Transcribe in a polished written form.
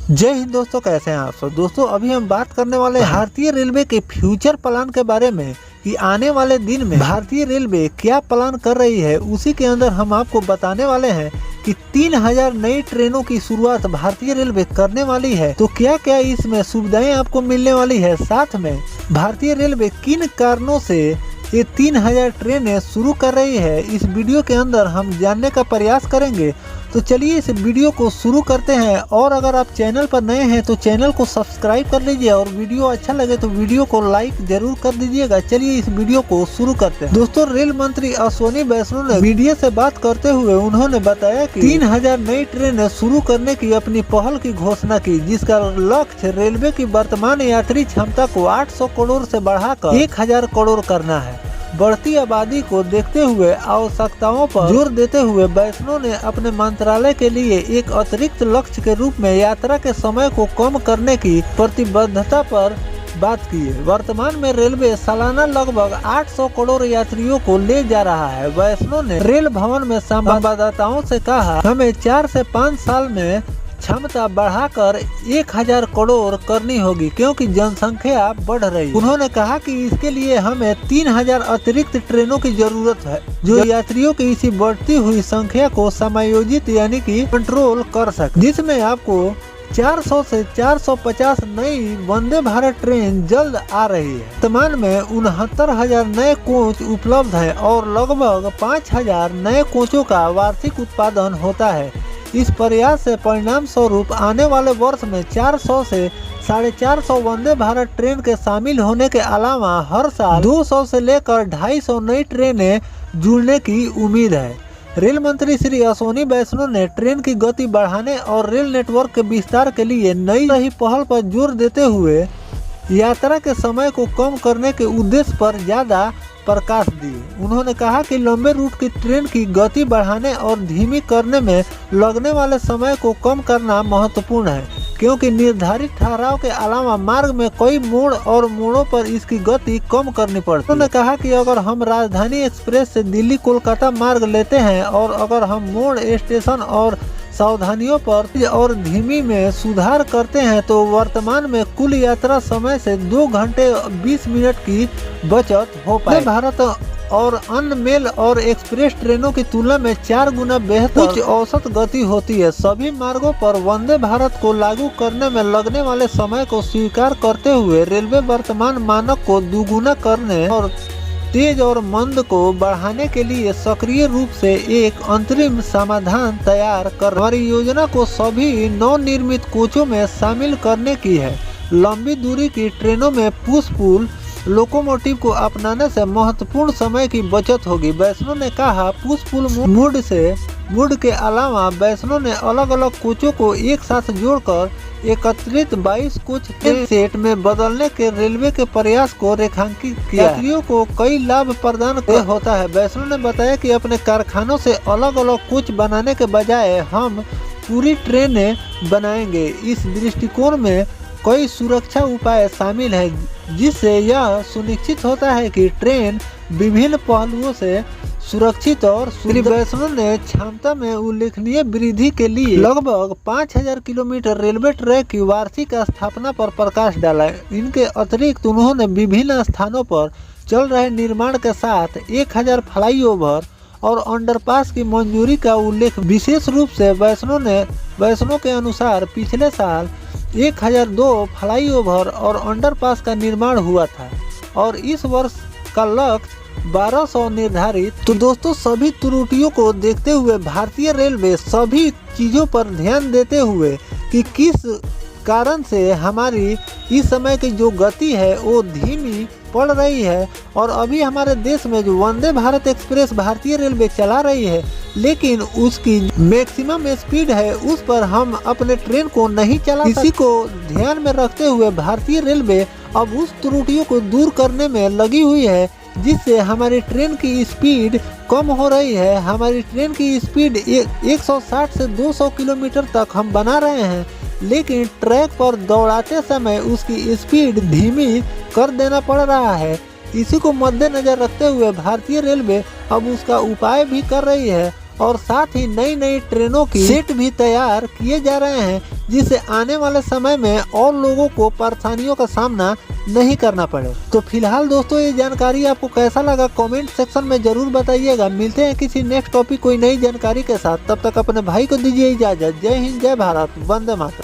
जय हिंद दोस्तों, कैसे हैं आप सब। दोस्तों अभी हम बात करने वाले हैं भारतीय रेलवे के फ्यूचर प्लान के बारे में कि आने वाले दिन में भारतीय रेलवे क्या प्लान कर रही है। उसी के अंदर हम आपको बताने वाले हैं कि 3000 नई ट्रेनों की शुरुआत भारतीय रेलवे करने वाली है। तो क्या क्या इसमें सुविधाएं आपको मिलने वाली है, साथ में भारतीय रेलवे किन कारणों से ये 3000 ट्रेनें शुरू कर रही है, इस वीडियो के अंदर हम जानने का प्रयास करेंगे। तो चलिए इस वीडियो को शुरू करते हैं। और अगर आप चैनल पर नए हैं तो चैनल को सब्सक्राइब कर लीजिए और वीडियो अच्छा लगे तो वीडियो को लाइक जरूर कर दीजिएगा। चलिए इस वीडियो को शुरू करते हैं। दोस्तों रेल मंत्री अश्विनी वैष्णव ने मीडिया से बात करते हुए उन्होंने बताया कि 3000 नई ट्रेनें शुरू करने की अपनी पहल की घोषणा की, जिसका लक्ष्य रेलवे की वर्तमान यात्री क्षमता को 800 करोड़ से बढ़ाकर 1000 करोड़ करना है। बढ़ती आबादी को देखते हुए आवश्यकताओं पर जोर देते हुए वैष्णव ने अपने मंत्रालय के लिए एक अतिरिक्त लक्ष्य के रूप में यात्रा के समय को कम करने की प्रतिबद्धता पर बात की है। वर्तमान में रेलवे सालाना लगभग 800 करोड़ यात्रियों को ले जा रहा है। वैष्णव ने रेल भवन में संवाददाताओं से कहा, हमें 4 से 5 साल में क्षमता बढ़ाकर 1000 करोड़ करनी होगी क्योंकि जनसंख्या बढ़ रही है। उन्होंने कहा कि इसके लिए हमें 3000 अतिरिक्त ट्रेनों की जरूरत है जो यात्रियों की इसी बढ़ती हुई संख्या को समायोजित यानी कि कंट्रोल कर सके, जिसमें आपको 400 से 450 नई वंदे भारत ट्रेन जल्द आ रही है। वर्तमान में 69,000 नए कोच उपलब्ध हैं और लगभग 5000 नए कोचों का वार्षिक उत्पादन होता है। इस प्रयास से परिणाम स्वरूप आने वाले वर्ष में 400 से 450 वंदे भारत ट्रेन के शामिल होने के अलावा हर साल 200 से लेकर 250 नई ट्रेनें जुड़ने की उम्मीद है। रेल मंत्री श्री अश्विनी वैष्णव ने ट्रेन की गति बढ़ाने और रेल नेटवर्क के विस्तार के लिए नई रही पहल पर जोर देते हुए यात्रा के समय को कम करने के उद्देश्य पर ज्यादा प्रकाश दिए। उन्होंने कहा कि लंबे रूट की ट्रेन की गति बढ़ाने और धीमी करने में लगने वाले समय को कम करना महत्वपूर्ण है क्योंकि निर्धारित ठहराव के अलावा मार्ग में कई मोड़ और मोड़ों पर इसकी गति कम करनी पड़ती है। उन्होंने कहा कि अगर हम राजधानी एक्सप्रेस से दिल्ली कोलकाता मार्ग लेते हैं और अगर हम मोड़, स्टेशन और सावधानियों पर और धीमी में सुधार करते हैं तो वर्तमान में कुल यात्रा समय से 2 घंटे 20 मिनट की बचत हो पाए। भारत और अन्य मेल और एक्सप्रेस ट्रेनों की तुलना में 4 गुना बेहतर उच्च औसत गति होती है। सभी मार्गों पर वंदे भारत को लागू करने में लगने वाले समय को स्वीकार करते हुए रेलवे वर्तमान मानक को दोगुना करने और तेज और मंद को बढ़ाने के लिए सक्रिय रूप से एक अंतरिम समाधान तैयार कर हमारी योजना को सभी नवनिर्मित कोचों में शामिल करने की है। लंबी दूरी की ट्रेनों में पुश पुल लोकोमोटिव को अपनाने से महत्वपूर्ण समय की बचत होगी। वैष्णव ने कहा, पुश पुल मूड के अलावा वैष्णव ने अलग अलग कोचों को एक साथ जोड़कर एकत्रित 22 कोच सेट में बदलने के रेलवे के प्रयास को रेखांकित किया। यात्रियों को कई लाभ प्रदान होता है। वैष्णव ने बताया कि अपने कारखानों से अलग अलग कोच बनाने के बजाय हम पूरी ट्रेनें बनाएंगे। इस दृष्टिकोण में कई सुरक्षा उपाय शामिल हैं जिससे यह सुनिश्चित होता है कि ट्रेन विभिन्न पहलुओं से सुरक्षित और श्री वैष्णव ने क्षमता में उल्लेखनीय वृद्धि के लिए लगभग 5000 किलोमीटर रेलवे ट्रैक की वार्षिक स्थापना पर प्रकाश डाला। इनके अतिरिक्त उन्होंने विभिन्न स्थानों पर चल रहे निर्माण के साथ 1000 फ्लाईओवर और अंडरपास की मंजूरी का उल्लेख। विशेष रूप से वैष्णव के अनुसार पिछले साल 1002 फ्लाईओवर और अंडरपास का निर्माण हुआ था और इस वर्ष का लक्ष्य 1200 निर्धारित। तो दोस्तों सभी त्रुटियों को देखते हुए भारतीय रेलवे सभी चीजों पर ध्यान देते हुए कि किस कारण से हमारी इस समय की जो गति है वो धीमी पड़ रही है। और अभी हमारे देश में जो वंदे भारत एक्सप्रेस भारतीय रेलवे चला रही है लेकिन उसकी मैक्सिमम स्पीड है उस पर हम अपने ट्रेन को नहीं चला सकते। इसी को ध्यान में रखते हुए भारतीय रेलवे अब उस त्रुटियों को दूर करने में लगी हुई है जिससे हमारी ट्रेन की स्पीड कम हो रही है। हमारी ट्रेन की स्पीड 160 से 200 किलोमीटर तक हम बना रहे हैं लेकिन ट्रैक पर दौड़ाते समय उसकी स्पीड धीमी कर देना पड़ रहा है। इसी को मद्देनजर रखते हुए भारतीय रेलवे अब उसका उपाय भी कर रही है और साथ ही नई नई ट्रेनों की सेट भी तैयार किए जा रहे हैं, जिससे आने वाले समय में और लोगों को परेशानियों का सामना नहीं करना पड़े। तो फिलहाल दोस्तों ये जानकारी आपको कैसा लगा कमेंट सेक्शन में जरूर बताइएगा। मिलते हैं किसी नेक्स्ट टॉपिक कोई नई जानकारी के साथ, तब तक अपने भाई को दीजिए इजाजत। जय हिंद, जय भारत, वंदे मातरम।